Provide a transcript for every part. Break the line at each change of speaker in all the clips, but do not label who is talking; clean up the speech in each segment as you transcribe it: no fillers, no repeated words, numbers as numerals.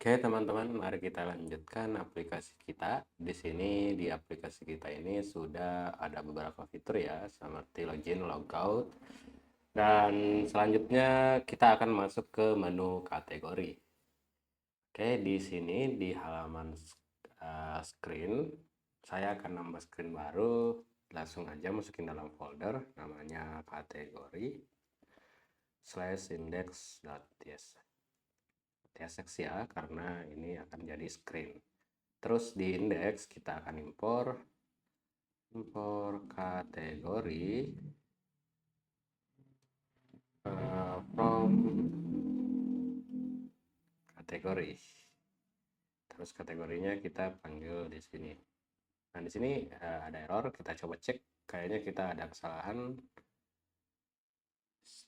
Oke, teman-teman, mari kita lanjutkan aplikasi kita. Di sini di aplikasi kita ini sudah ada beberapa fitur ya, seperti login, logout, dan selanjutnya kita akan masuk ke menu kategori. Oke, di sini di halaman screen, saya akan nambah screen baru. Langsung aja masukin dalam folder namanya kategori /index.tsx ya, karena ini akan jadi screen. Terus di index kita akan impor kategori from kategori. Terus kategorinya kita panggil di sini. Nah, di sini ada error, kita coba cek. Kayaknya kita ada kesalahan.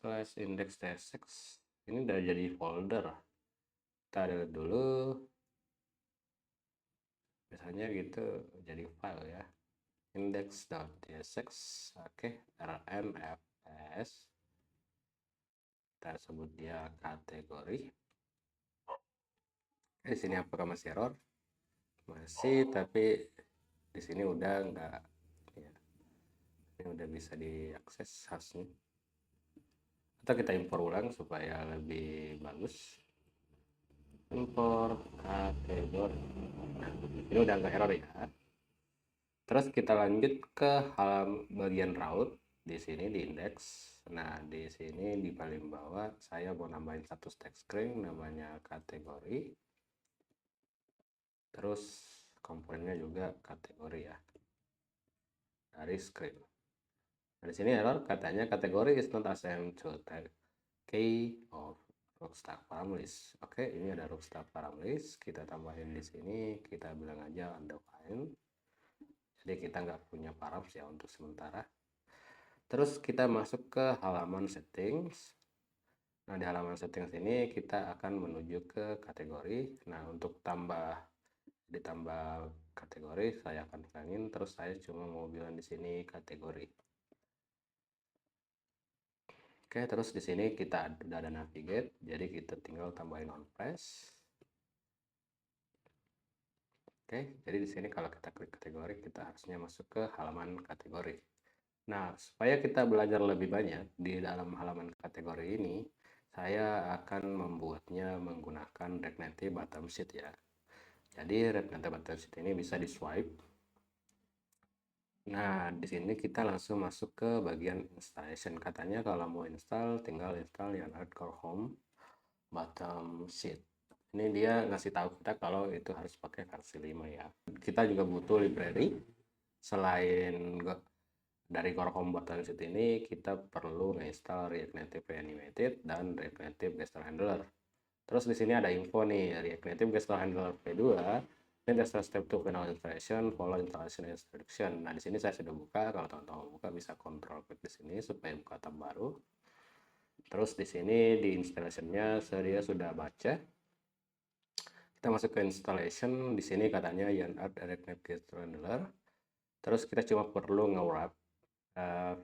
/index.tsx ini udah jadi folder. Kita delete dulu. Biasanya gitu jadi file ya. Index.tsx. Oke, rmfs. Kita sebut dia kategori. Di sini apakah masih error? Masih, tapi di sini udah enggak ya. Ini udah bisa diakses hashnya. Atau kita impor ulang supaya lebih bagus. Impor kategori. Nah, ini udah enggak error ya. Terus kita lanjut ke bagian route. Di sini di index. Nah, di sini di paling bawah saya mau nambahin satu stack string namanya kategori. Terus komponennya juga kategori ya. Dari screen. Nah, di sini error katanya kategori is not assigned to tag key of rookstack param list. Oke, ini ada rookstack param list. Kita tambahin di sini, kita bilang aja undefined. Jadi kita nggak punya params ya untuk sementara. Terus kita masuk ke halaman settings. Nah, di halaman settings ini kita akan menuju ke kategori. Nah, untuk ditambah kategori saya akan hilangin. Terus saya cuma mau bilang di sini kategori. Oke, terus di sini kita udah ada navigate, jadi kita tinggal tambahin on press. Oke, jadi di sini kalau kita klik kategori, kita harusnya masuk ke halaman kategori. Nah, supaya kita belajar lebih banyak di dalam halaman kategori ini, saya akan membuatnya menggunakan React Native bottom sheet ya. Jadi React Native bottom sheet ini bisa di swipe. Nah, di sini kita langsung masuk ke bagian installation. Katanya kalau mau install, tinggal install yang Core Home bottom sheet. Ini dia ngasih tahu kita kalau itu harus pakai versi 5 ya. Kita juga butuh library. Selain dari Core Home bottom sheet ini, kita perlu install React Native Reanimated dan React Native Gesture Handler. Terus di sini ada info nih, React Native Gesture Handler V2. Ini dasar step to final installation, follow installation instruction. Nah, di sini saya sudah buka. Kalau teman-teman buka bisa control klik di sini supaya buka tab baru. Terus di sini di installation-nya saya sudah baca. Kita masuk ke installation. Di sini katanya Yarn-Art React Native Gesture Handler. Terus kita cuma perlu nge-wrap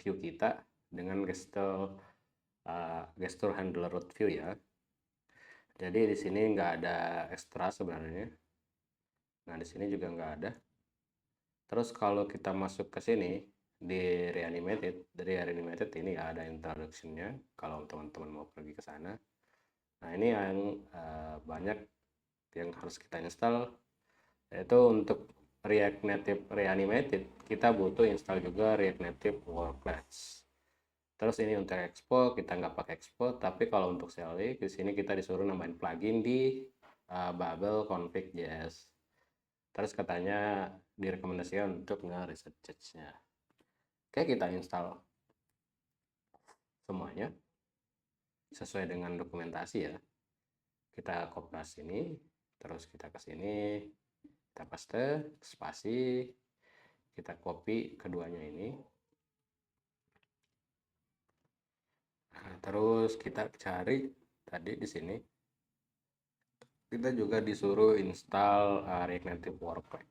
view kita dengan gesture handler root view ya. Jadi di sini nggak ada ekstra sebenarnya. Nah, di sini juga nggak ada. Terus kalau kita masuk ke sini di reanimated ini ada introduction-nya kalau teman-teman mau pergi ke sana. Nah, ini yang banyak yang harus kita install, yaitu untuk React Native Reanimated kita butuh install juga React Native Workplace. Terus ini untuk expo kita nggak pakai expo, tapi kalau untuk CLI di sini kita disuruh nambahin plugin di Babel config.js. Terus katanya direkomendasikan untuk nge-reset change-nya. Oke, kita install semuanya sesuai dengan dokumentasi ya. Kita copy sini, terus kita ke sini, kita paste, spasi, kita copy keduanya ini. Nah, terus kita cari tadi di sini. Kita juga disuruh install React Native Workplace.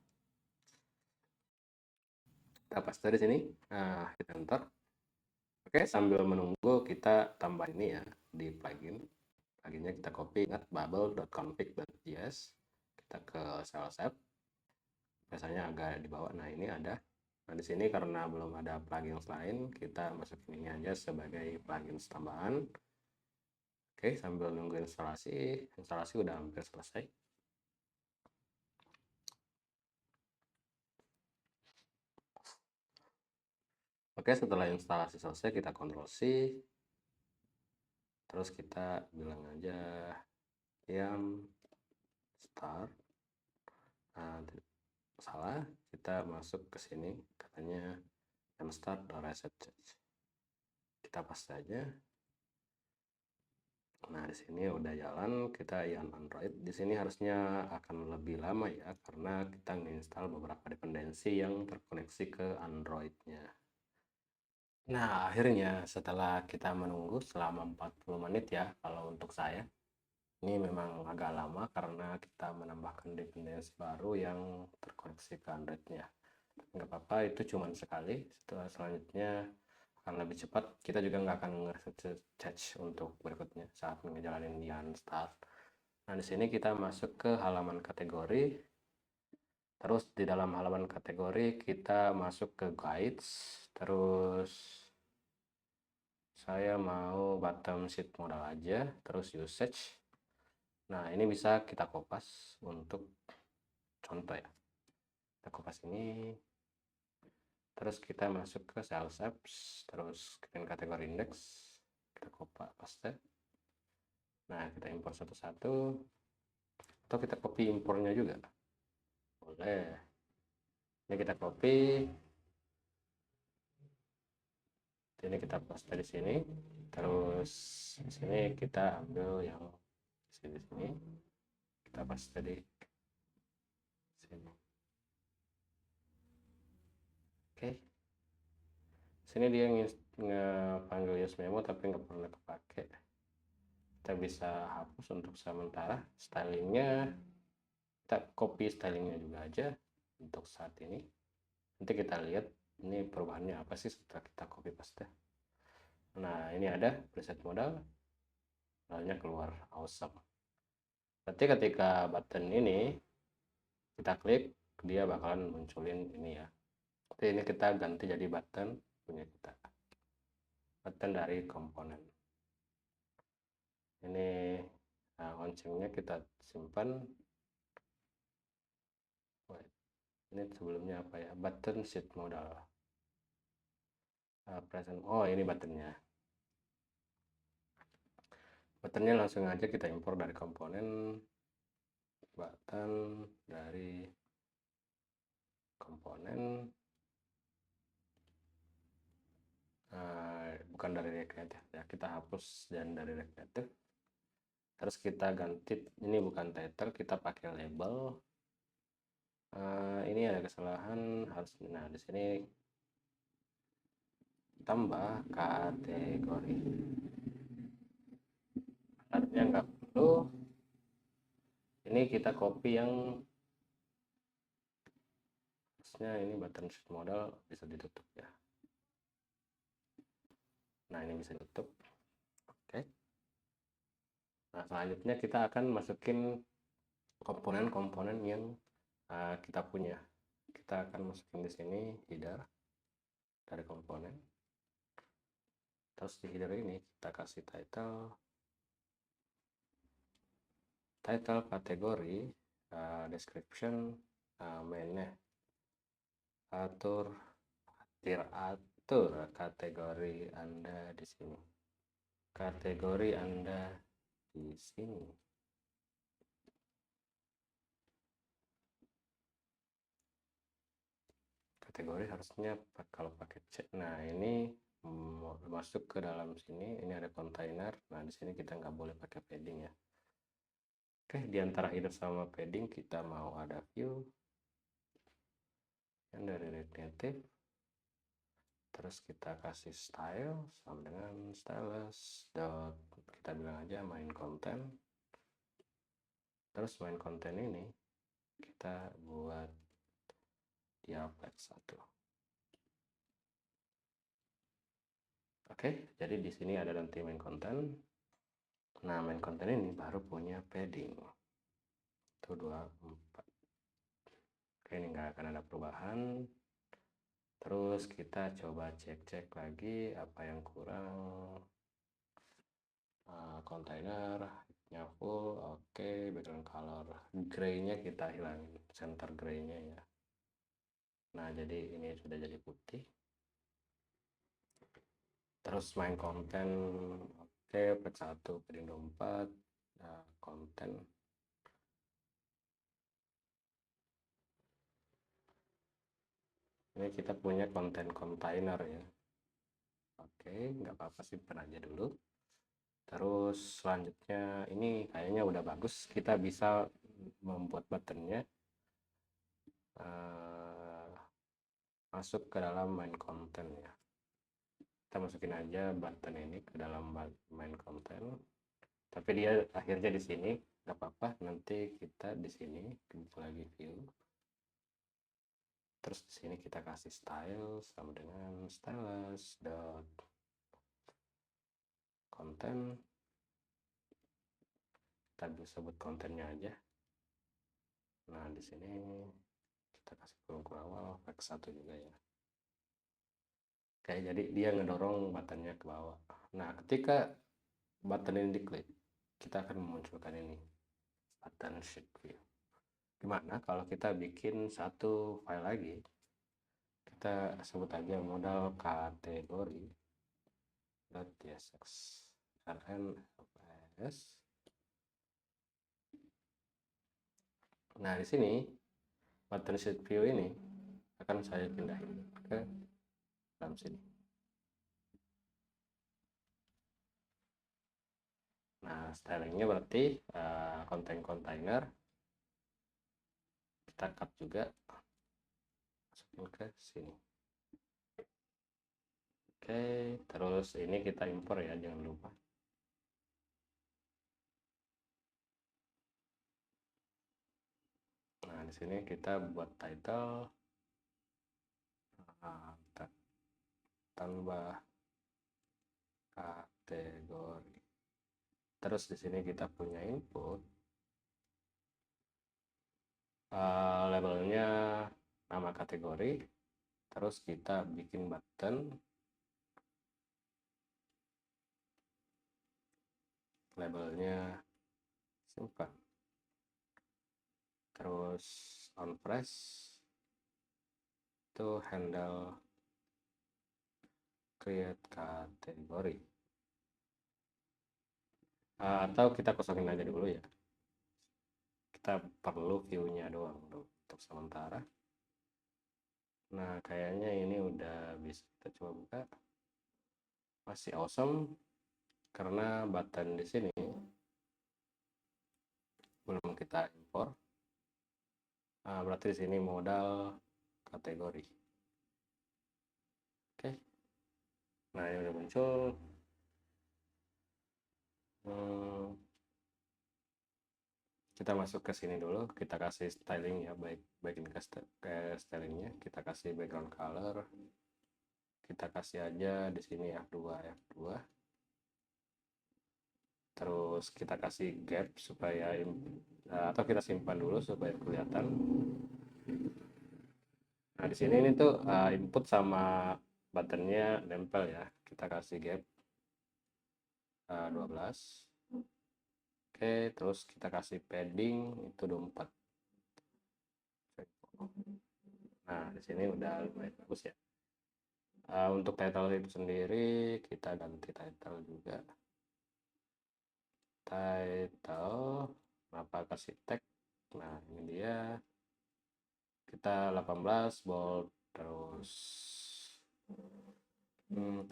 Kita paste di sini. Nah, kita enter. Oke, sambil menunggu kita tambah ini ya di plugin pluginnya kita copy, ingat bubble.config.js, kita ke sales app, biasanya agak di bawah. Nah ini ada. Nah di sini karena belum ada plugin lain, kita masukin ini aja sebagai plugin tambahan. Oke, sambil nunggu instalasi udah hampir selesai. Oke, setelah instalasi selesai kita Ctrl C, terus kita bilang aja yum start. Nah, salah, kita masuk ke sini katanya yum start reset change, kita paste aja. Nah di sini udah jalan, kita yang Android di sini harusnya akan lebih lama ya, karena kita menginstal beberapa dependensi yang terkoneksi ke Androidnya. Nah akhirnya setelah kita menunggu selama 40 menit ya, kalau untuk saya ini memang agak lama karena kita menambahkan dependensi baru yang terkoneksi ke Androidnya. Nggak apa-apa, itu cuma sekali. Setelah selanjutnya akan lebih cepat, kita juga nggak akan nge-change untuk berikutnya saat ngejalanin Yan Start. Nah di sini kita masuk ke halaman kategori, terus di dalam halaman kategori kita masuk ke guides, terus saya mau bottom sheet modal aja, terus usage. Nah ini bisa kita kopas untuk contoh ya, kita kopas ini, terus kita masuk ke sales apps, terus kita kategori index, kita copy paste. Nah kita import satu-satu, atau kita copy impornya juga boleh. Ini kita copy, ini kita paste di sini, terus di sini kita ambil yang di sini, kita paste di sini. Oke, sini dia ngepanggil use memo tapi nggak pernah kepake. Kita bisa hapus untuk sementara. Stylingnya kita copy stylingnya juga aja untuk saat ini. Nanti kita lihat ini perubahannya apa sih setelah kita copy paste. Nah ini ada preset modal, modalnya keluar, awesome. Berarti ketika button ini kita klik, dia bakalan munculin ini ya. Tapi ini kita ganti jadi button punya kita, button dari komponen ini. Nah loncengnya kita simpan. Ini sebelumnya apa ya, button sheet modal, present. Oh ini buttonnya langsung aja kita impor dari komponen, button dari komponen, bukan dari recreative ya, kita hapus dan dari recreative. Terus kita ganti, ini bukan title, kita pakai label. Ini ada kesalahan, harus, nah di sini tambah kategori, artinya nggak perlu. Ini kita copy yang harusnya ini button sheet modal bisa ditutup ya. Nah ini bisa ditutup. Oke. Nah selanjutnya kita akan masukin komponen-komponen yang kita punya. Kita akan masukin di sini header dari komponen. Terus di header ini kita kasih title kategori, description, mainnya atur kategori Anda di sini. Kategori Anda di sini. Kategori harusnya kalau pakai cek. Nah ini masuk ke dalam sini, ini ada container. Nah di sini kita nggak boleh pakai padding ya. Oke, di antara header sama padding kita mau ada view yang dari recreative, terus kita kasih style sama dengan stylus dot, kita bilang aja main content. Terus main content ini kita buat dia flat 1. Oke, jadi di sini ada nanti main content. Nah, main konten ini baru punya padding itu 24. Oke, ini nggak akan ada perubahan. Terus kita coba cek-cek lagi apa yang kurang. Kontainernya full, oke. Background color gray-nya kita hilangin, center gray-nya ya. Nah, jadi ini sudah jadi putih. Terus main konten, oke, pack 1 padding 24. Nah, konten ini kita punya konten kontainer ya. Oke, nggak apa-apa, simpan aja dulu. Terus selanjutnya ini kayaknya udah bagus, kita bisa membuat buttonnya masuk ke dalam main konten ya. Kita masukin aja button ini ke dalam main konten, tapi dia akhirnya di sini, nggak apa-apa, nanti kita di sini buka lagi view. Terus di sini kita kasih style sama dengan stylus dot content. Kita bisa sebut kontennya aja. Nah, di sini kita kasih kurung awal text 1 juga ya. Oke, jadi dia ngedorong buttonnya ke bawah. Nah, ketika button ini diklik, kita akan memunculkan ini button sheet view. Gimana kalau kita bikin satu file lagi, kita sebut aja modal kategori .tsx rnfs. Nah, di sini button sheet view ini akan saya pindahin ke dalam sini. Nah, stylingnya berarti konten kontainer kita cut juga, masukin ke sini. Oke, terus ini kita impor ya, jangan lupa. Nah, di sini kita buat title, tambah kategori. Terus di sini kita punya input, labelnya nama kategori. Terus kita bikin button, labelnya simpan. Terus on press itu handle create kategori, atau kita kosongin aja dulu ya, kita perlu view-nya doang untuk sementara. Nah, kayaknya ini udah bisa kita coba buka. Masih awesome karena button di sini belum kita impor. Nah, berarti di sini modal kategori. Oke. Nah, ini udah muncul. Kita masuk ke sini dulu, kita kasih styling ya, baik ini ke stylingnya, kita kasih background color, kita kasih aja di sini F2. Terus kita kasih gap supaya atau kita simpan dulu supaya kelihatan. Nah, di sini ini tuh input sama buttonnya nempel ya, kita kasih gap 12. Oke, terus kita kasih padding itu 24. Nah, di sini udah lumayan bagus ya. Untuk title itu sendiri kita ganti title juga. Title, kenapa kasih tag? Nah, ini dia. Kita 18 bold, terus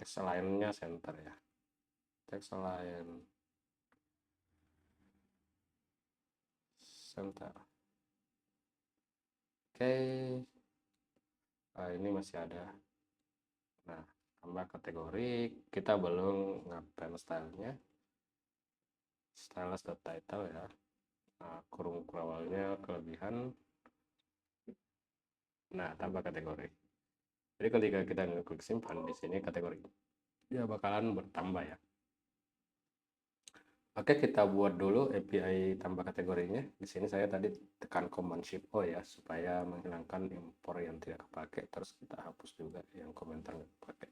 text align-nya center ya. Text align center. Oke. Ini masih ada. Nah, tambah kategori, kita belum ngapain stylenya. Stylus.title ya. Nah, kurung awalnya kelebihan. Nah, tambah kategori. Jadi ketika kita ngeklik simpan di sini kategori, dia bakalan bertambah ya. Oke, kita buat dulu API tambah kategorinya. Di sini saya tadi tekan Command Shift O ya, supaya menghilangkan impor yang tidak kepakai. Terus kita hapus juga yang komentar nggak kepakai.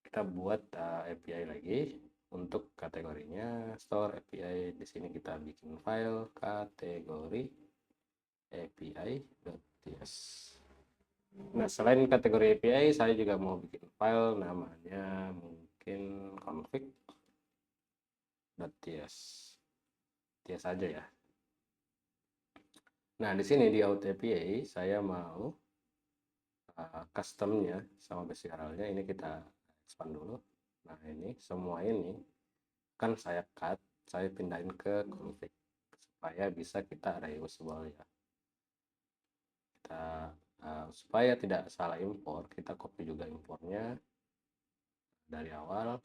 Kita buat API lagi untuk kategorinya store API. Di sini kita bikin file kategori API.ts. Nah, selain kategori API, saya juga mau bikin file namanya mungkin config.ts. TS aja ya. Nah, di sini di out API saya mau customnya sama basic URL-nya ini kita expand dulu. Nah, ini semua ini kan saya cut, saya pindahin ke config supaya bisa kita reusable ya. Kita supaya tidak salah impor, kita copy juga impornya dari awal.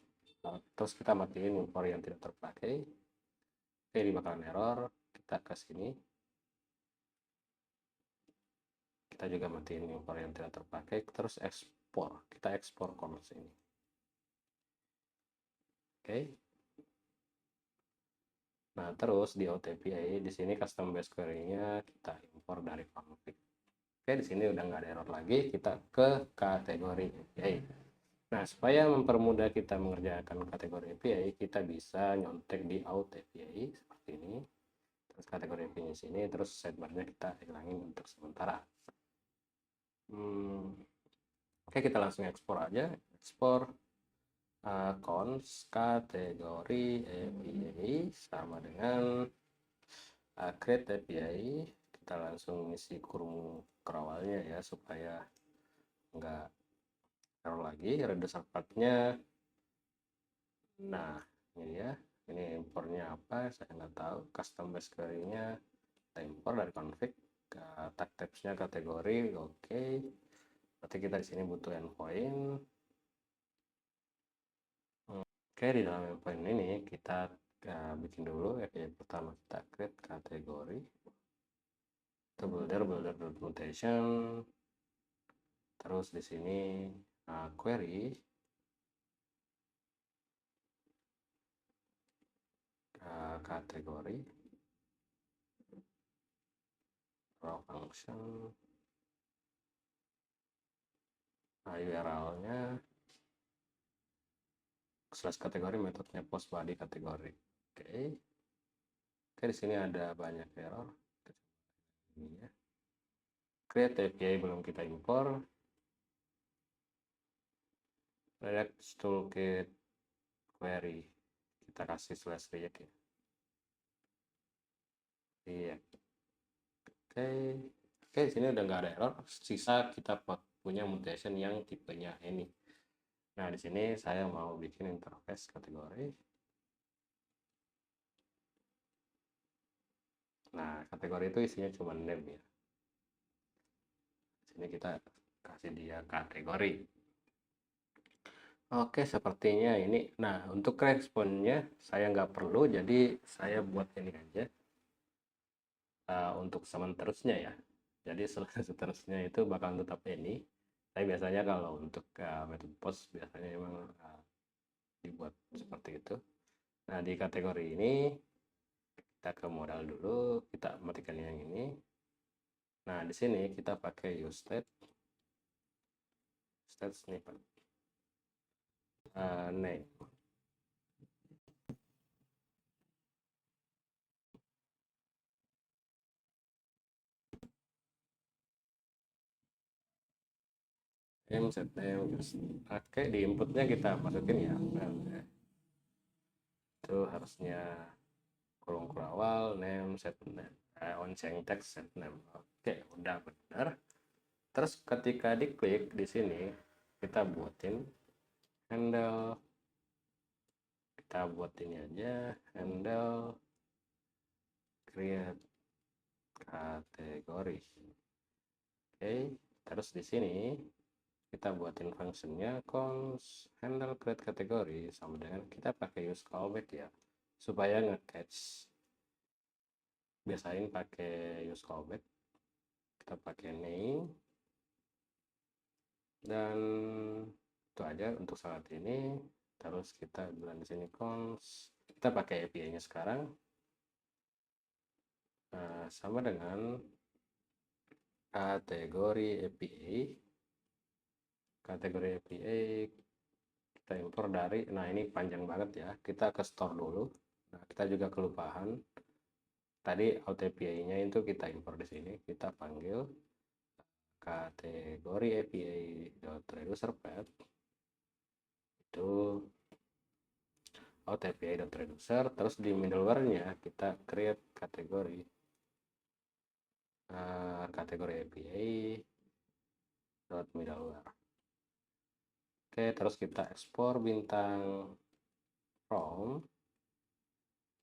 Terus kita matiin impor yang tidak terpakai. Oke, ini bakalan error. Kita ke sini. Kita juga matiin impor yang tidak terpakai. Terus ekspor. Kita ekspor comments ini. Oke. Nah, terus di OTPA di sini custom base query-nya kita impor dari config. Oke, di sini udah nggak ada error lagi. Kita ke kategori API. Nah, supaya mempermudah kita mengerjakan kategori API, kita bisa nyontek di out API seperti ini. Terus kategori API-nya sini, terus sidebar-nya kita hilangin untuk sementara. Oke, kita langsung ekspor aja. Ekspor cons kategori API sama dengan create API. Kita langsung isi kurung kerawalnya ya supaya nggak error lagi. Reduce part-nya. Nah, ini ya. Ini impornya apa? Saya nggak tahu. Custom base query-nya kita impor dari config. Tag types-nya kategori. Oke. Berarti kita di sini butuh endpoint. Oke, di dalam endpoint ini kita bikin dulu API pertama, kita create kategori itu builder documentation. Terus di sini query kategori raw function, URL-nya slash kategori, metodenya post body kategori. Oke, di sini ada banyak error. Ini ya. Create API belum kita impor. React toolkit query kita kasih slash react ya. Iya. Oke, di sini udah nggak ada error. Sisa kita punya mutation yang tipenya ini. Nah, di sini saya mau bikin interface kategori. Nah, kategori itu isinya cuma name ya. Di sini kita kasih dia kategori. Oke, sepertinya ini. Nah, untuk responnya saya nggak perlu, jadi saya buat ini aja. Untuk seterusnya ya. Jadi seterusnya itu bakal tetap ini. Tapi biasanya kalau untuk metode post biasanya memang dibuat seperti itu. Nah, di kategori ini kita ke modal dulu, kita matikan yang ini. Nah, di sini kita pakai use state snippet name. Set name. Oke, di inputnya kita masukin ya. Itu harusnya kolom awal name set name on change text set name. Oke, udah benar. Terus ketika diklik di sini kita buatin handle, kita buat ini aja handle create kategori. Oke, terus di sini kita buatin functionnya const handle create kategori sama dengan kita pakai use callback ya supaya nge-catch. Biasain pakai use callback, kita pakai name, dan itu aja untuk saat ini. Terus kita bilang di sini const Kita pakai API-nya sekarang. Sama dengan kategori API. Kategori API kita impor dari, nah ini panjang banget ya, kita ke store dulu. Nah, kita juga kelupaan tadi out API-nya itu kita impor di sini, kita panggil kategori API.reducer path itu out API.reducer, terus di middleware-nya kita create kategori kategori API.middleware. Oke, terus kita ekspor bintang from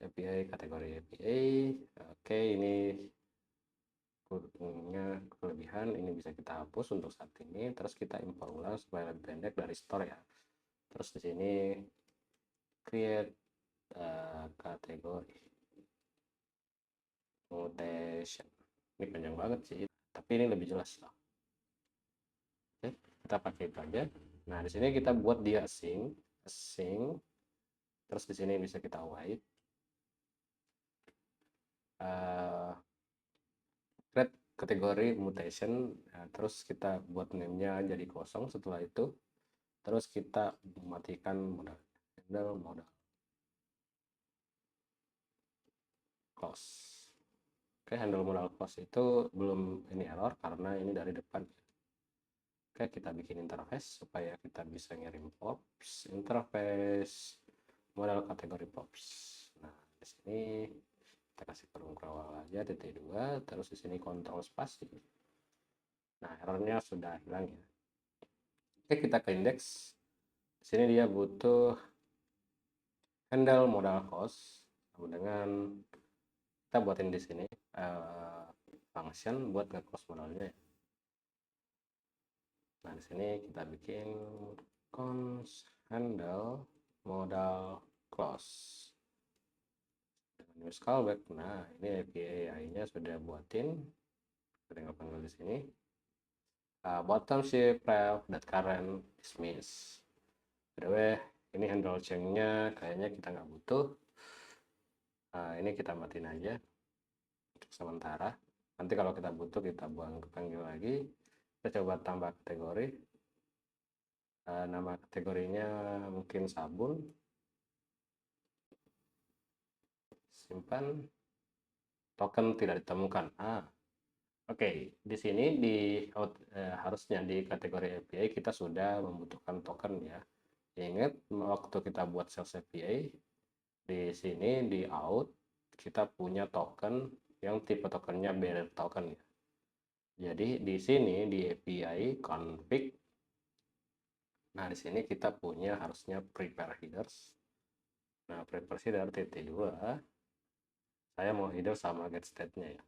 API kategori API. Oke, ini punya kelebihan, ini bisa kita hapus untuk saat ini. Terus kita impor ulang supaya lebih pendek dari store ya. Terus di sini create kategori mutation. Ini panjang banget sih, tapi ini lebih jelas lah. Oke, kita pakai itu aja. Nah, di sini kita buat dia async. Terus di sini bisa kita wait. Create kategori mutation. Nah, terus kita buat name-nya jadi kosong. Setelah itu, terus kita matikan handle modal close. Oke, handle modal close itu belum ini error karena ini dari depan. Oke, kita bikin interface supaya kita bisa ngirim pops. Interface modal kategori pops. Nah, di sini kita kasih kurung kawal aja tt2, terus di sini kontrol spasi. Nah, errornya sudah hilang ya. Oke, kita ke index. Di sini dia butuh handle modal cost sama dengan kita buatin di sini function buat nge-cost modalnya. Nah, di sini kita bikin const handle modal close dengan use callback. Nah, ini API-nya sudah buatin, tinggal panggil di sini bottom shift ref that current dismiss. By the way, ini handle change-nya kayaknya kita nggak butuh. Ini kita matiin aja untuk sementara. Nanti kalau kita butuh kita panggil lagi. Kita coba tambah kategori. Nama kategorinya mungkin sabun. Simpan. Token tidak ditemukan. Oke, di sini harusnya di kategori API kita sudah membutuhkan token ya. Ingat waktu kita buat sales API, di sini di out kita punya token yang tipe tokennya bearer token ya. Jadi di sini di API config, nah di sini kita punya harusnya prepare headers. Nah, prepare header tt2, saya mau header sama get state-nya ya.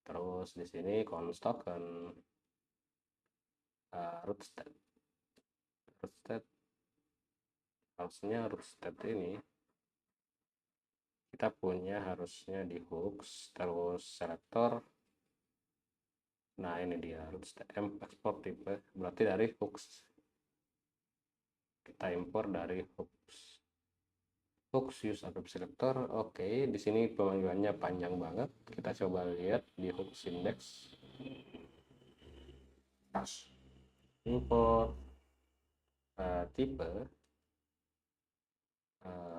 Terus di sini const token root state. Harusnya root state ini kita punya harusnya di hooks, terus selector. Nah, ini dia root state export type, berarti dari hooks. Kita impor dari hooks use app selector. Oke, di sini pemanggilannya panjang banget. Kita coba lihat di hooks index. Import tipe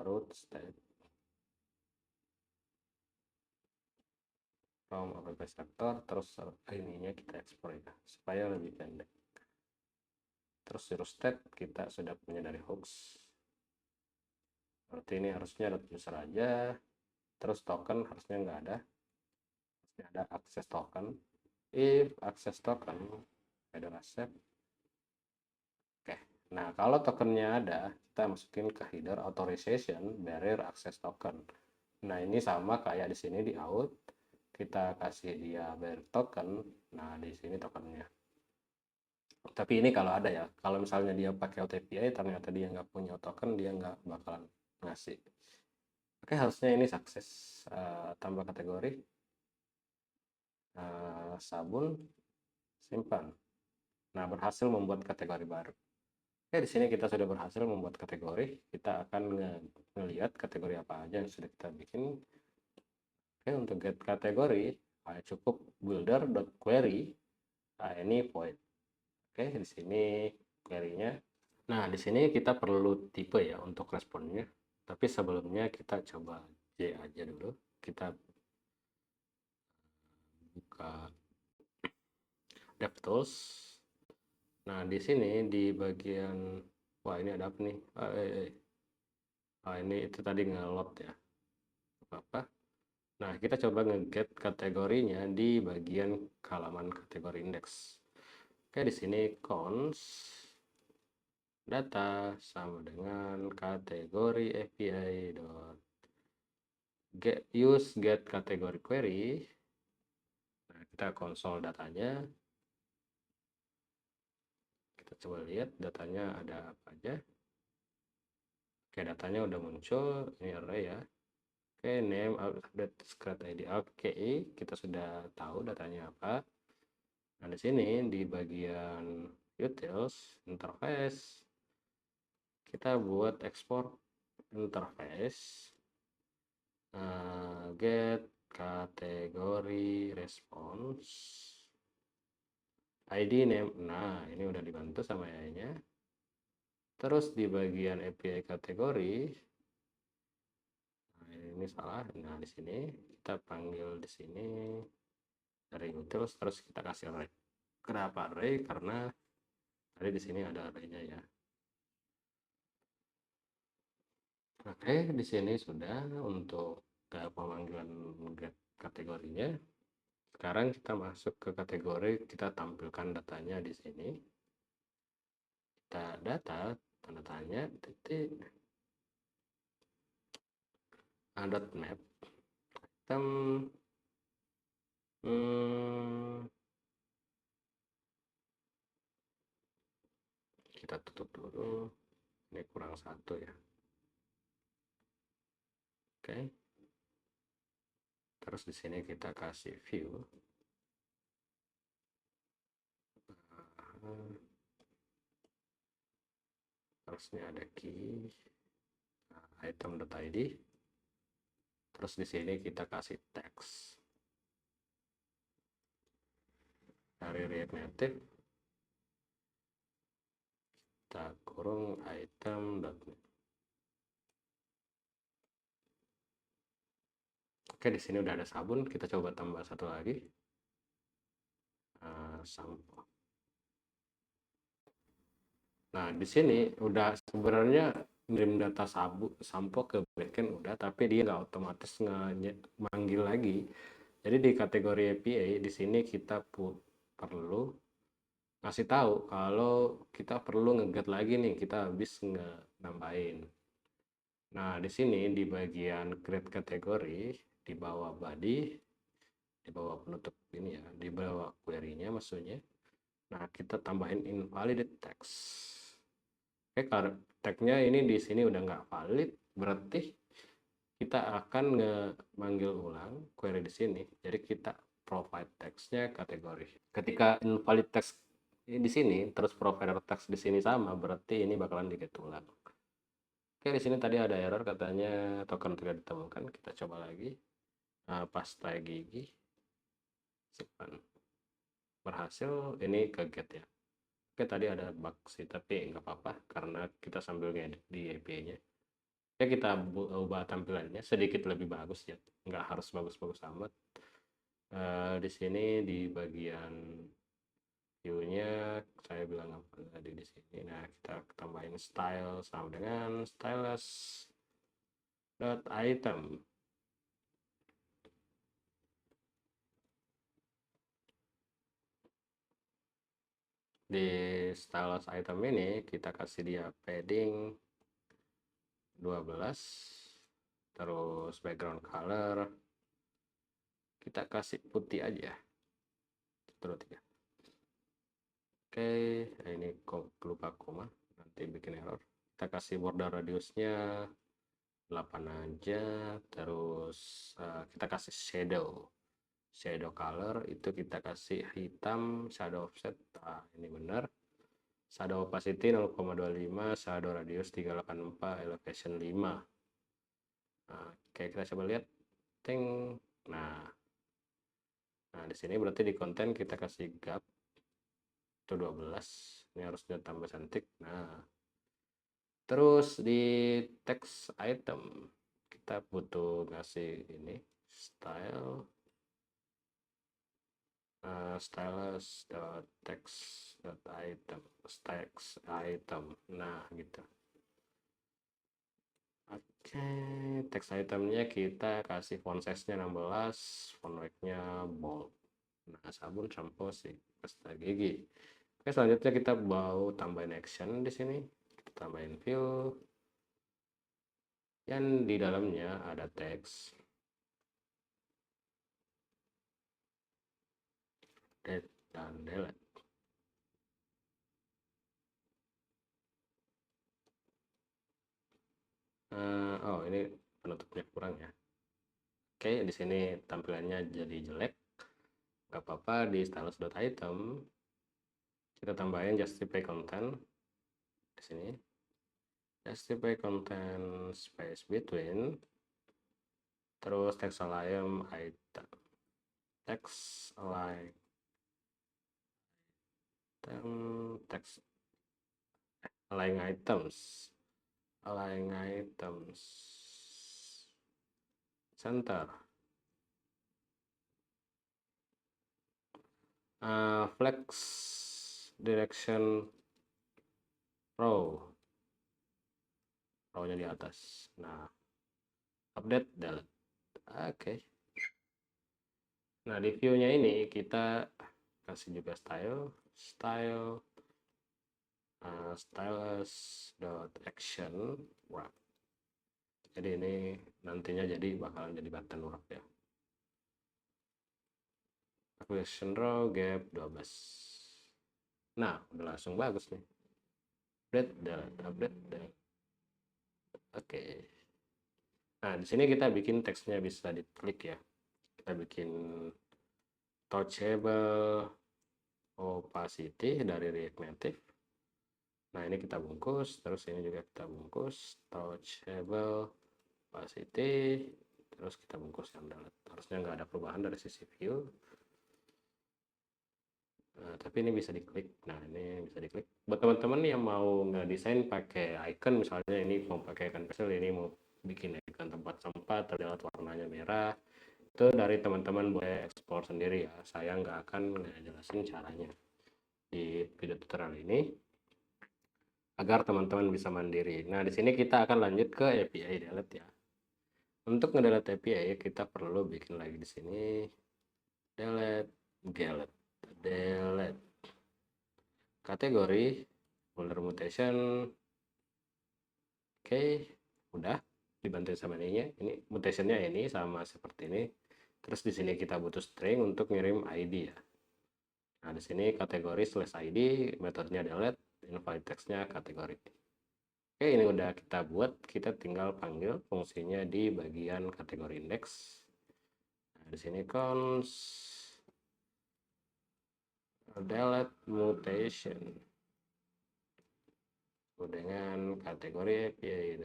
root state from app selector, terus ininya kita ekspor ya supaya lebih pendek. Terus root state kita sudah punya dari hooks, berarti ini harusnya ada user aja. Terus token harusnya nggak ada, harusnya ada access token. If access token ada accept. Oke, nah kalau tokennya ada, kita masukin ke header authorization barrier access token. Nah, ini sama kayak di sini di out, kita kasih dia barrier token. Nah, di sini tokennya. Tapi ini kalau ada ya, kalau misalnya dia pakai OTPI ternyata dia nggak punya token, dia nggak bakalan ngasih. Oke, harusnya ini sukses. Tambah kategori sabun, simpan. Nah, berhasil membuat kategori baru. Oke, di sini kita sudah berhasil membuat kategori. Kita akan ngelihat kategori apa aja yang sudah kita bikin. Oke, untuk get kategori, cukup builder.query, ini void. Oke, di sini query-nya. Nah, di sini kita perlu tipe ya untuk responnya. Tapi sebelumnya kita coba J aja dulu. Kita buka DevTools. Nah, di sini di bagian, wah ini ada apa nih? Ini itu tadi nge-load ya. Apa? Nah, kita coba nge-get kategorinya di bagian halaman kategori index. Oke, di sini const data sama dengan kategori API dot get kategori query. Nah, kita konsol datanya. Kita coba lihat datanya ada apa aja. Oke, datanya udah muncul. Ini array ya. Oke, name, update, scratch ID. Oke, kita sudah tahu datanya apa. Nah, di sini di bagian utils interface kita buat export interface, get kategori response ID name. Nah, ini udah dibantu sama AI-nya. Terus di bagian API kategori, nah ini salah. Nah, di sini kita panggil di sini dari utils, terus kita kasih array. Kenapa array? Karena tadi di sini ada array-nya ya. Oke, di sini sudah untuk pemanggilan get kategorinya. Sekarang kita masuk ke kategori, kita tampilkan datanya di sini. Kita data, tanda tanya, titik, map, item, kita tutup dulu. Ini kurang satu ya. Oke. Terus di sini kita kasih view. Terusnya ada key, item.id. Terus di sini kita kasih text dari React Native. Kita kurung item.net. Oke, di sini udah ada sabun. Kita coba tambah satu lagi. Sampo. Nah, di sini udah sebenarnya ngirim data sampo ke backend udah, tapi dia nggak otomatis manggil lagi. Jadi di kategori API di sini kita perlu ngasih tahu kalau kita perlu ngeget lagi nih, kita habis nambahin. Nah, di sini di bagian create kategori di bawah body, di bawah penutup ini ya, di bawah query-nya maksudnya. Nah, kita tambahin invalid text. Oke, kalau tagnya ini di sini udah nggak valid, berarti kita akan manggil ulang query di sini. Jadi kita provide text-nya kategori. Ketika invalid text di sini, terus provider text di sini sama, berarti ini bakalan di-get ulang. Oke, di sini tadi ada error katanya token tidak ditemukan. Kita coba lagi. Pastai gigi. Simpan. Berhasil, ini ke get ya. Oke, tadi ada bug sih, tapi nggak apa-apa karena kita sambil ngedit di API-nya. Ya, kita ubah tampilannya sedikit lebih bagus ya, nggak harus bagus-bagus amat. Di sini di bagian view-nya saya bilang apa tadi di sini. Nah, kita tambahin style sama dengan stylus dot item. Di stylus item ini kita kasih dia padding 12, terus background color kita kasih putih aja, terus ya. Oke, ini kok lupa koma, nanti bikin error. Kita kasih border radiusnya 8 aja, terus kita kasih shadow color itu kita kasih hitam, shadow offset. Ini benar. shadow opacity 0,25, shadow radius 384, elevation 5. Nah, oke, kita coba lihat. Ting. Nah, di sini berarti di konten kita kasih gap itu 12. Ini harusnya tambah cantik. Nah, terus di text item kita butuh ngasih ini style stylus text item text item. Nah, gitu. Oke, text itemnya kita kasih font size-nya 16, font weight-nya bold. Nah, sabun, shampoo, sih pasta gigi. Oke, selanjutnya kita mau tambahin action di sini. Kita tambahin view yang di dalamnya ada teks date dan delete. Oh, ini penutupnya kurang ya. Oke, di sini tampilannya jadi jelek. Gak apa-apa, di stylus.item kita tambahin justify content di sini. Justify content space between, terus text align item, text align item, text align items, align items, center, flex direction row, row-nya di atas. Nah, update delete. Oke. Nah, di view-nya ini kita kasih juga style stylus dot action wrap. Jadi ini nantinya jadi bakalan jadi button wrap ya. Acquisition row gap 12. Nah, udah langsung bagus nih. Update delete. Oke. Nah, di sini kita bikin teksnya bisa diklik ya. Kita bikin touchable opacity dari React Native. Nah, ini kita bungkus, terus ini juga kita bungkus touchable opacity, terus kita bungkus yang delete. Harusnya nggak ada perubahan dari sisi view. Nah, tapi ini bisa diklik. Nah, ini bisa diklik. Buat teman-teman yang mau ngedesain pakai icon, misalnya ini mau pakai icon pencil, ini mau bikin icon tempat sampah, terlihat warnanya merah, itu dari teman-teman boleh ekspor sendiri ya. Saya nggak akan ngejelasin caranya di video tutorial ini agar teman-teman bisa mandiri. Nah, di sini kita akan lanjut ke API delete ya. Untuk ngedelete API kita perlu bikin lagi di sini delete kategori folder mutation. Oke, udah dibantu sama ini mutationnya ini sama seperti ini. Terus di sini kita butuh string untuk ngirim ID ya. Nah, di sini kategori /id, metodenya delete, invite text-nya kategori. Oke, ini udah kita buat, kita tinggal panggil fungsinya di bagian kategori index. Nah, di sini const delete mutation dengan kategori API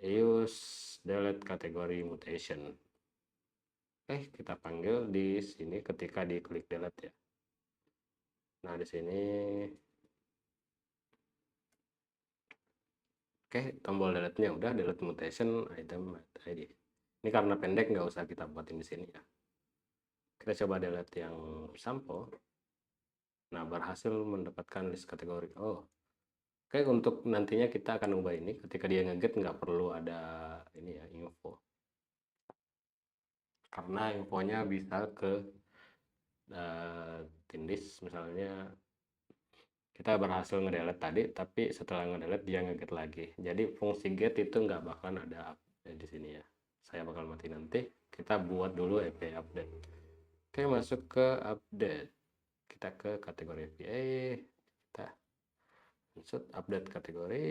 use delete kategori mutation. Kita panggil di sini ketika diklik delete ya. Nah, di sini tombol delete-nya udah, delete mutation item ID. Ini karena pendek nggak usah kita buatin di sini ya. Kita coba delete yang sampel. Nah, berhasil mendapatkan list kategori. Oke, untuk nantinya kita akan ubah ini ketika dia ngeget nggak perlu ada ini ya, info. Karena infonya bisa ke tindis, misalnya kita berhasil ngedelete tadi, tapi setelah ngedelete dia ngeget lagi. Jadi fungsi get itu nggak bakalan ada di sini ya. Saya bakal mati nanti. Kita buat dulu API update. Oke, masuk ke update. Kita ke kategori API. Kita insert update kategori.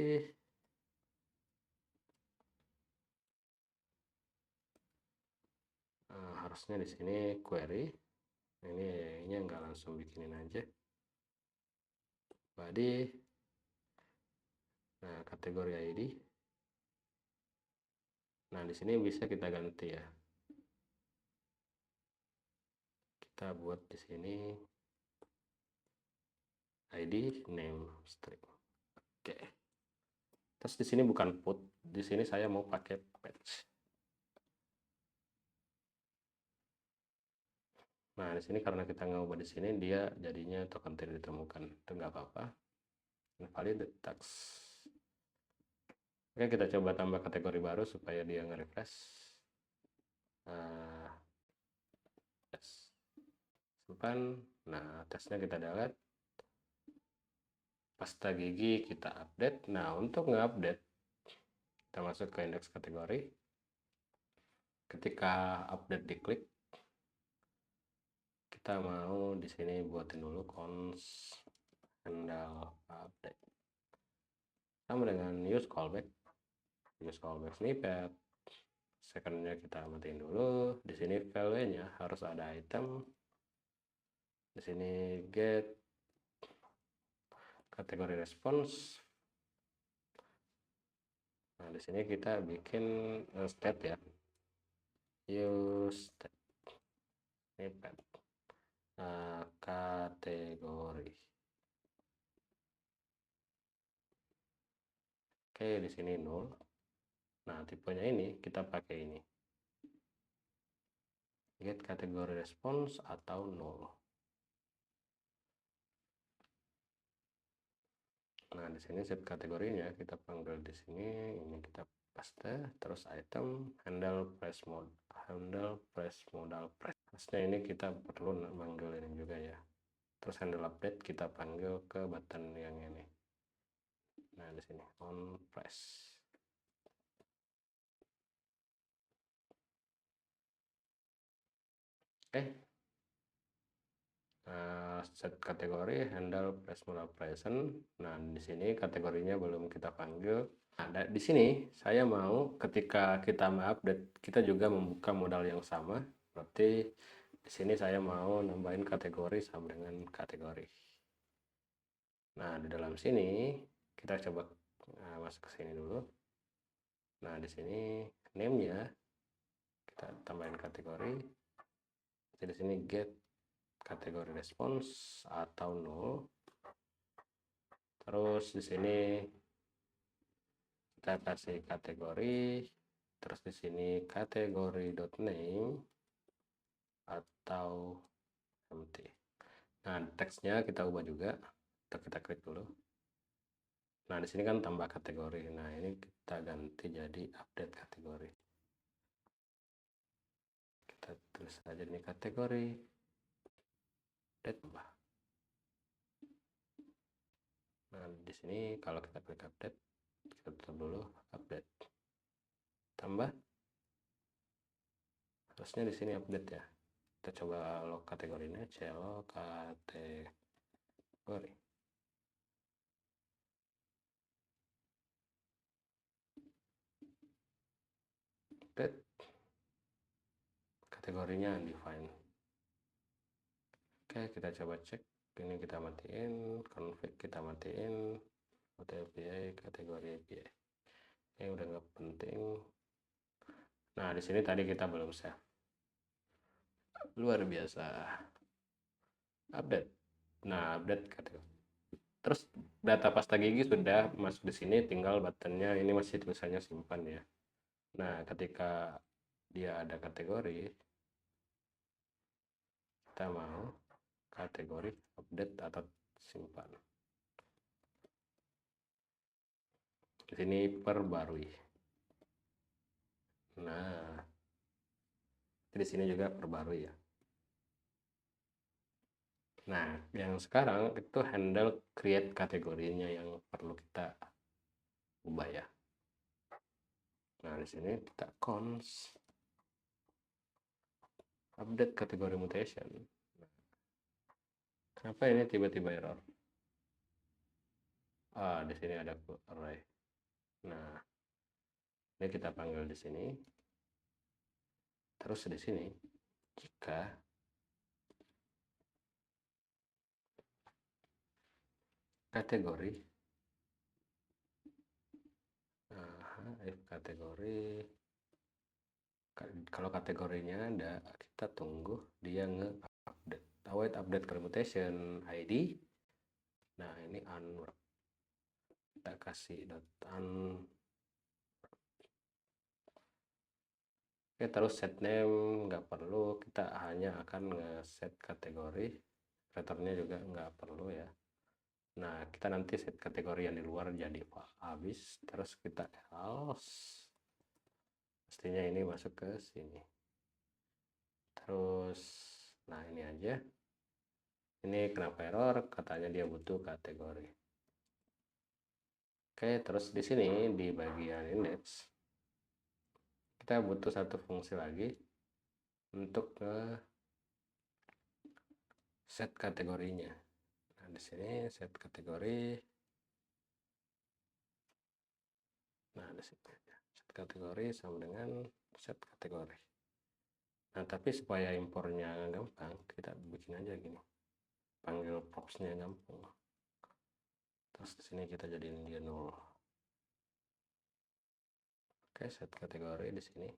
Harusnya di sini query. Ini nggak langsung bikinin aja. body. Nah, kategori ID. Nah, di sini bisa kita ganti ya. Kita buat di sini ID name string. Oke. Terus di sini bukan put, di sini saya mau pakai patch. Nah, di sini karena kita ngubah di sini dia jadinya token tidak ditemukan. Itu nggak apa-apa. Invalid text. Oke, kita coba tambah kategori baru supaya dia nge-refresh. Tes. Simpan. Nah, tesnya kita delete. Pasta gigi kita update. Nah, untuk nge-update, kita masuk ke indeks kategori. Ketika update diklik, kita mau di sini buatin dulu const handle update sama dengan use callback snippet. Secondnya kita matiin dulu. Di sini value-nya harus ada item. Di sini get kategori response. Nah, di sini kita bikin state ya. Use state snippet. Kategori. Oke, di sini null. Nah, tipenya ini kita pakai ini. Get kategori response atau null. Nah, di sini set kategorinya kita panggil di sini, ini kita paste, terus item handle press modal press. Harusnya ini kita perlu manggil ini juga ya. Terus handle update kita panggil ke button yang ini. Nah, di sini on press. Oke. Nah, set kategori handle press modal present. Nah, di sini kategorinya belum kita panggil. Nah, di sini saya mau ketika kita update kita juga membuka modal yang sama. Berarti di sini saya mau nambahin kategori sama dengan kategori. Nah, di dalam sini kita coba masuk ke sini dulu. Nah, di sini name-nya kita tambahin kategori. Jadi di sini get kategori response atau null. Terus di sini kita kasih kategori, terus di sini kategori.name atau empty. Nah, teksnya kita ubah juga. Kita klik dulu. Nah, di sini kan tambah kategori. Nah, ini kita ganti jadi update kategori. Kita tulis aja ini kategori update tambah. Nah, di sini kalau kita klik update, kita tutup dulu update. Tambah. Harusnya di sini update ya. Kita coba log kategorinya, celo kategori. Update. Kategorinya undefined. Oke, kita coba cek. Ini kita matiin, config kita matiin, API, kategori API. Ini udah nggak penting. Nah, di sini tadi kita belum save. Luar biasa. Update. Nah, update kategori. Terus data pasta gigi sudah masuk di sini, tinggal buttonnya ini masih tulisannya simpan ya. Nah, ketika dia ada kategori, kita mau kategori update atau simpan. Di sini perbarui. Nah, di sini juga perbarui ya. Nah, yang sekarang itu handle create kategorinya yang perlu kita ubah ya. Nah, di sini kita const update kategori mutation. Kenapa ini tiba-tiba error? Di sini ada array. Nah, ini kita panggil di sini. Terus di sini kategori. If kategori, kalau kategorinya ada, kita tunggu dia nge-update. Await update permutation ID. Nah ini unwrap, kita kasih .un. Oke, terus set name nggak perlu, kita hanya akan nge-set kategori. Returnnya juga nggak perlu ya. Nah kita nanti set kategori yang di luar jadi habis, terus kita else, pastinya ini masuk ke sini. Terus nah ini aja, ini kenapa error, katanya dia butuh kategori. Oke, terus di sini di bagian index kita butuh satu fungsi lagi untuk set kategorinya. Nah di sini set kategori. Nah di sini set kategori sama dengan set kategori. Nah tapi supaya impornya gampang, kita bikin aja gini, panggil propsnya gampang. Terus di sini kita jadiin dia 0. Oke, set kategori di sini.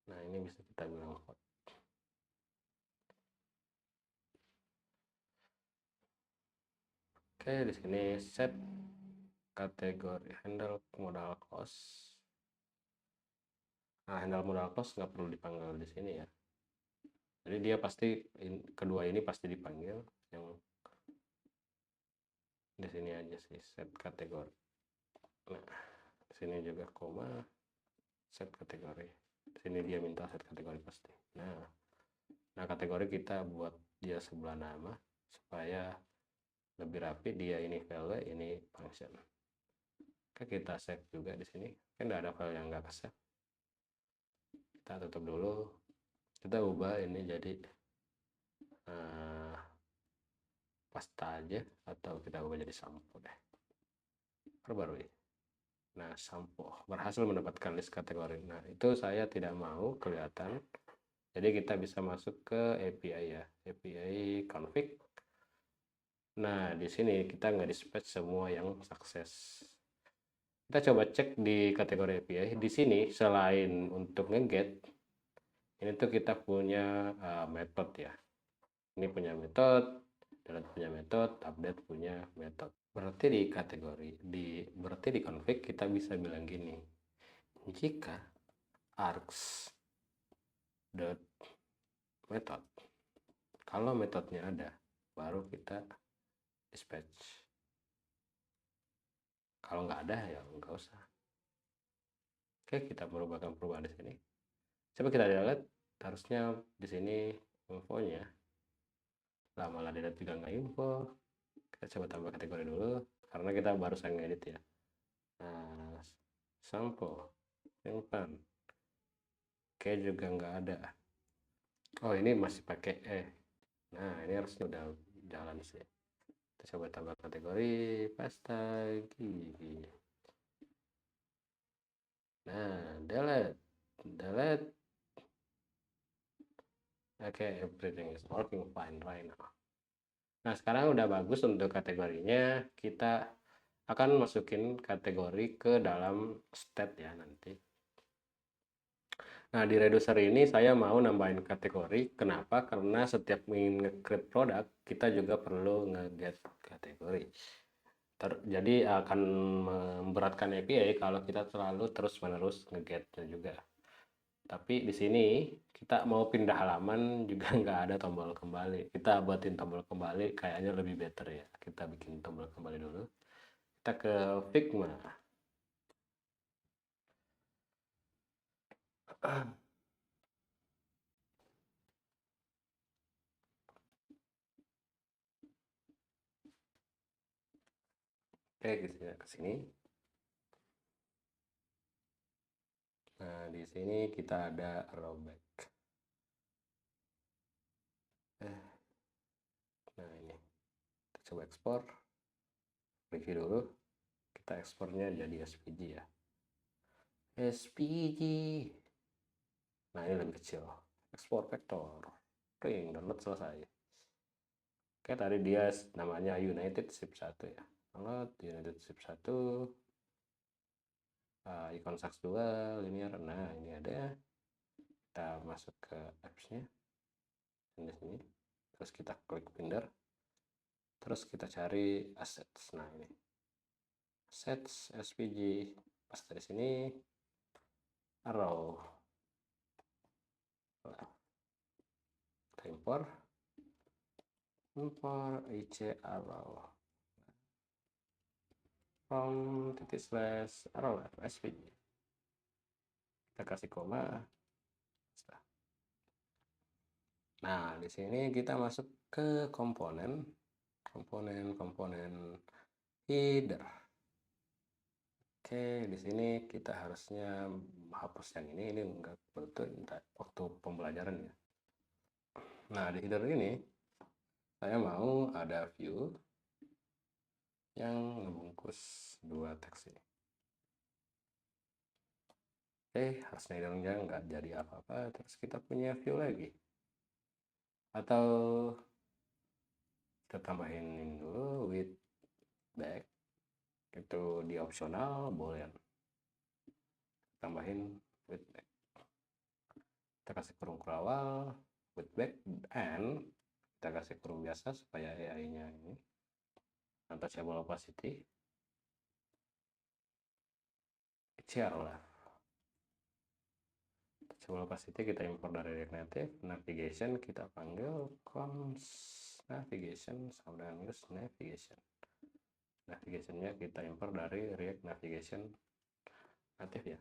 Nah ini bisa kita bilang hot. Oke, di sini set kategori handle modal cost. Nah handle modal cost nggak perlu dipanggil di sini ya. Jadi dia pasti kedua ini pasti dipanggil, yang di sini aja sih set kategori. Nah di sini juga koma set kategori. Di sini dia minta set kategori pasti. Nah kategori kita buat dia sebelah nama supaya lebih rapi, dia ini value, ini function. Oke, kita save juga di sini. Kan nggak ada file yang nggak ke-save. Kita tutup dulu. Kita ubah ini jadi pasta aja, atau kita ubah jadi sampo deh. Perbarui. Nah, sampo berhasil mendapatkan list kategori. Nah, itu saya tidak mau kelihatan. Jadi kita bisa masuk ke API ya. API config. Nah, di sini kita nggak dispatch semua yang sukses. Kita coba cek di kategori API. Di sini selain untuk nge-get, ini tuh kita punya metode ya. Ini punya metode, delete punya metode, update punya metode. Berarti di kategori, berarti di config kita bisa bilang gini. Jika args dot method, kalau metodenya ada, baru kita dispatch. Kalau nggak ada ya nggak usah. Oke, kita merubahkan perubahan di sini. Coba kita lihat, harusnya di sini infonya. Lah malah dilihat juga nggak info. Kita coba tambah kategori dulu, karena kita baru saya ngedit ya. Nah, sample, simpan. Oke, juga nggak ada. Oh, ini masih pakai Nah, ini harusnya udah jalan sih. Kita coba tambah kategori pasta gigi. Nah, delete. Oke, everything is working fine right now. Nah, sekarang udah bagus untuk kategorinya. Kita akan masukin kategori ke dalam state ya nanti. Nah, di reducer ini saya mau nambahin kategori. Kenapa? Karena setiap ingin nge-create produk, kita juga perlu nge-get kategori. Jadi akan memberatkan API kalau kita selalu terus-menerus nge-get-nya juga. Tapi di sini kita mau pindah halaman juga nggak ada tombol kembali. Kita buatin tombol kembali, kayaknya lebih better ya. Kita bikin tombol kembali dulu. Kita ke Figma. Oke, ke sini. Nah, di sini kita ada rollback. Nah, ini. Kita coba ekspor. Review dulu. Kita ekspornya jadi SVG ya. SVG. Nah, ini lebih kecil. Ekspor vektor. Ring, download selesai. Oke, tadi dia namanya United Ship 1 ya. Download United Ship 1, icon Sax 2, linear. Nah, ini ada. Kita masuk ke apps-nya di sini. Terus kita klik Finder. Terus kita cari assets. Nah, ini. Assets SVG. Pas dari sini arrow. Kita import IC arrow from titik slash arrow SVG. Kita kasih koma. Nah, di sini kita masuk ke komponen header. Oke, di sini kita harusnya hapus yang ini enggak betul waktu pembelajaran ya. Nah, di header ini saya mau ada view yang ngebungkus dua teks ini. Oke, harusnya headernya nggak jadi apa-apa. Terus kita punya view lagi. Atau kita tambahin dulu with back. Itu di opsional boleh tambahin with back. Kita kasih kurung awal with back, and kita kasih kurung biasa supaya AI-nya ini untouchable opacity share lah. Untouchable opacity kita import dari React Native. Navigation kita panggil cons navigation sama dengan use navigation. Navigationnya kita import dari React Navigation Native ya.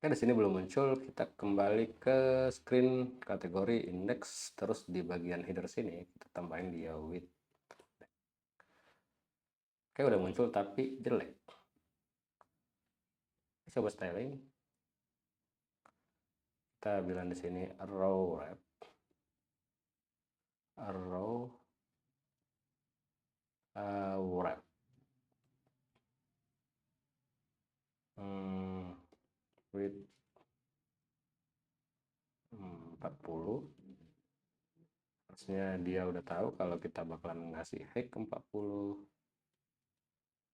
Oke, di sini belum muncul. Kita kembali ke screen kategori index, terus di bagian header sini kita tambahin dia with. Oke, udah muncul tapi jelek. Coba styling. Kita bilang di sini arrow wrap. Wrap. With 40. Harusnya dia udah tahu kalau kita bakalan ngasih height 40.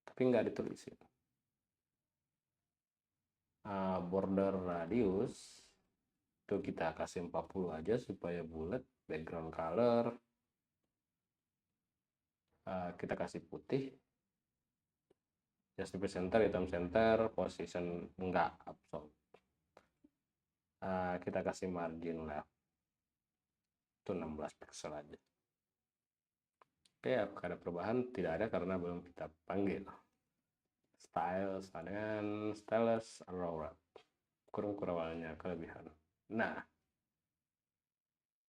Tapi nggak ditulisin. Border radius itu kita kasih 40 aja supaya bulat. Background color kita kasih putih. Justify center, hitam center, position enggak absolute. Kita kasih margin left itu 16 pixel aja. Oke, apakah ada perubahan? Tidak ada karena belum kita panggil. Style dengan stylus arrow wrap. Kurung awalnya kelebihan. Nah,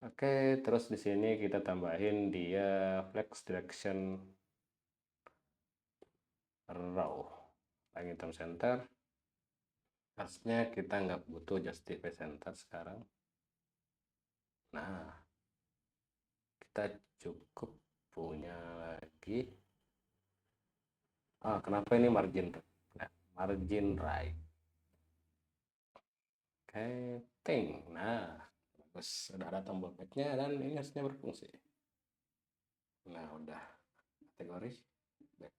oke, terus di sini kita tambahin dia flex direction row. Yang hitam center. Harusnya kita nggak butuh justify center sekarang. Nah, kita cukup punya lagi. Kenapa ini margin right? Oke, ting. Nah, bagus. Sudah ada tombol backnya dan ini harusnya berfungsi. Nah, udah kategori back.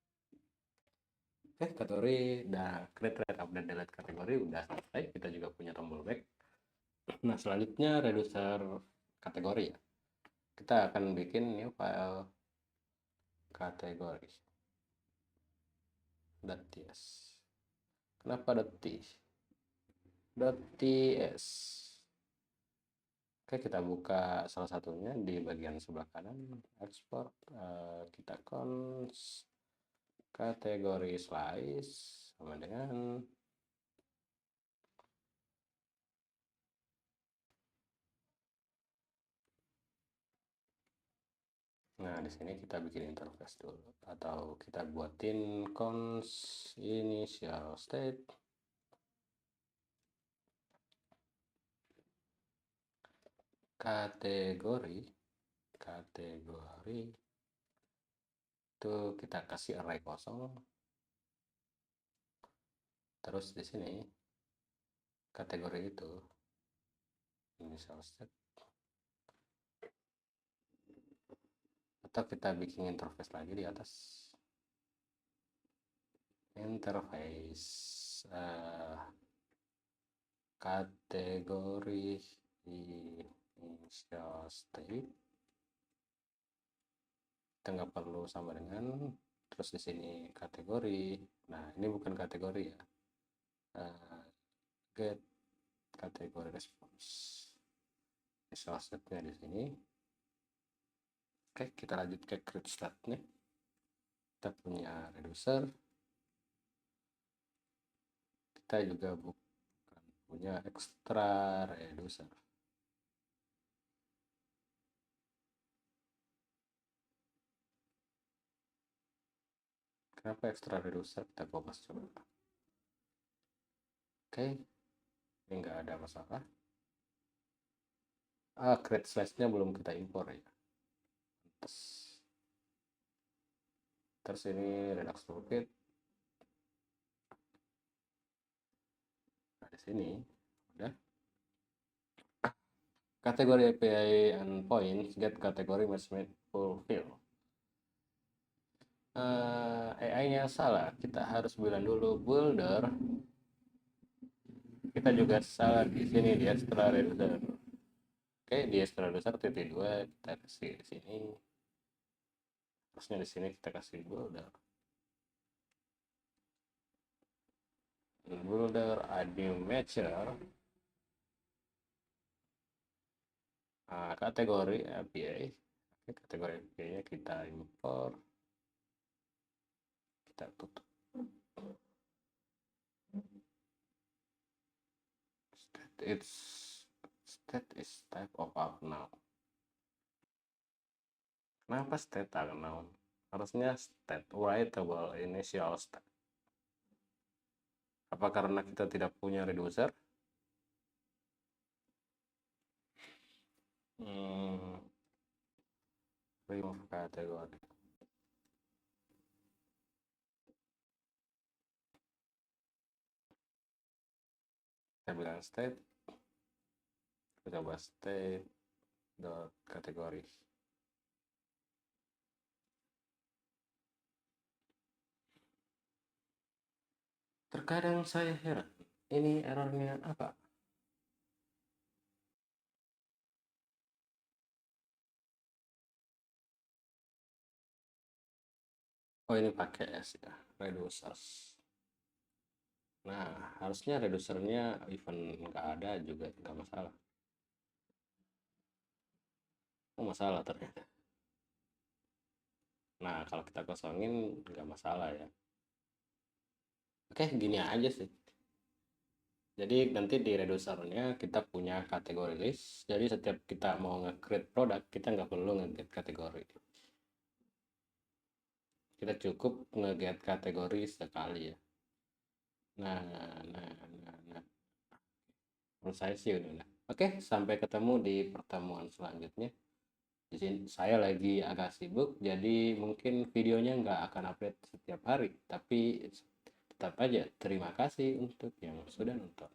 Oke, kategori udah create, update, delete kategori udah selesai. Kita juga punya tombol back. Nah, selanjutnya reducer kategori ya. Kita akan bikin new file kategori .ts. Kenapa .ts? .ts. Oke, kita buka salah satunya di bagian sebelah kanan, export. Kita cons kategori slice sama dengan nah, di sini kita bikin interface dulu atau kita buatin cons initial state kategori itu kita kasih array kosong. Terus di sini kategori itu initial state atau kita bikin interface lagi di atas. Interface kategori initial state, kita nggak perlu sama dengan, terus di sini kategori. Nah ini bukan kategori ya, get kategori response, initial state-nya di sini. Oke, kita lanjut ke create state-nya. Kita punya reducer, kita juga bukan punya extra reducer. Kenapa extra reducer? Kita fokus coba. Oke, ini nggak ada masalah. Create slash-nya belum kita impor ya. Terus ini Redux Toolkit. Nah, di sini udah. Kategori API endpoint get kategori measurement fulfill. AI-nya salah. Kita harus bilang dulu builder. Kita juga salah di sini di extra reducer. Oke, di extra reducer titik 2 kita kasih di sini. Terusnya di sini kita kasih builder. Builder add new measure. Kategori API. Oke, kategori API-nya kita import. Kita tutup. State is type of unknown. Kenapa state unknown? Harusnya state writable initial state. Apa karena kita tidak punya reducer? Remove kategori. Kita bilang state. Kita coba state dot kategori. Terkadang saya heran, ini errornya apa? Oh ini pakai S ya, reducers. Nah harusnya reducernya even nggak ada juga nggak masalah. Oh masalah ternyata. Nah kalau kita kosongin nggak masalah ya. Oke gini aja sih. Jadi nanti di reducernya kita punya kategori list. Jadi setiap kita mau nge-create produk kita nggak perlu nge-get kategori. Kita cukup nge-get kategori sekali ya. Nah. Menurut saya sih udah. Oke, sampai ketemu di pertemuan selanjutnya. Di sini saya lagi agak sibuk, jadi mungkin videonya nggak akan update setiap hari. Tapi tetap aja terima kasih untuk yang sudah nonton.